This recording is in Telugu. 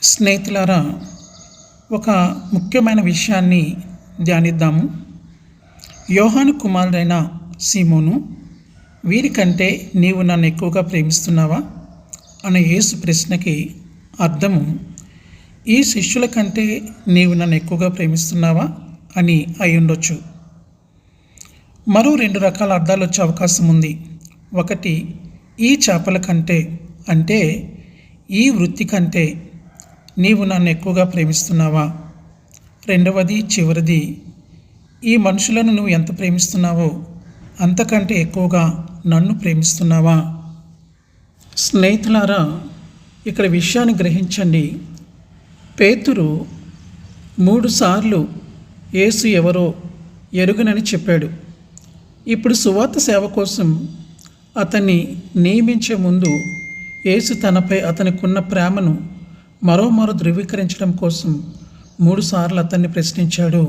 స్నేహితులారా, ఒక ముఖ్యమైన విషయాన్ని ధ్యానిద్దాము. యోహాను కుమారుడైన సీమోను, వీరికంటే నీవు నన్ను ఎక్కువగా ప్రేమిస్తున్నావా అనే యేసు ప్రశ్నకి అర్థము, ఈ శిష్యుల కంటే నీవు నన్ను ఎక్కువగా ప్రేమిస్తున్నావా అని అయి ఉండొచ్చు. మరో 2 రకాల అర్థాలు వచ్చే అవకాశం ఉంది. ఒకటి, ఈ చేపల కంటే, అంటే ఈ వృత్తి కంటే నీవు నన్ను ఎక్కువగా ప్రేమిస్తున్నావా. రెండవది, చివరిది, ఈ మనుషులను నువ్వు ఎంత ప్రేమిస్తున్నావో అంతకంటే ఎక్కువగా నన్ను ప్రేమిస్తున్నావా. స్నేహితులారా, ఇక్కడ విషయాన్ని గ్రహించండి. పేతురు 3 సార్లు యేసు ఎవరో ఎరుగనని చెప్పాడు. ఇప్పుడు సువార్త సేవ కోసం అతన్ని నియమించే ముందు యేసు తనపై అతనికున్న ప్రేమను మరో ధృవీకరించడం కోసం 3 సార్లు అతన్ని ప్రశ్నించాడు.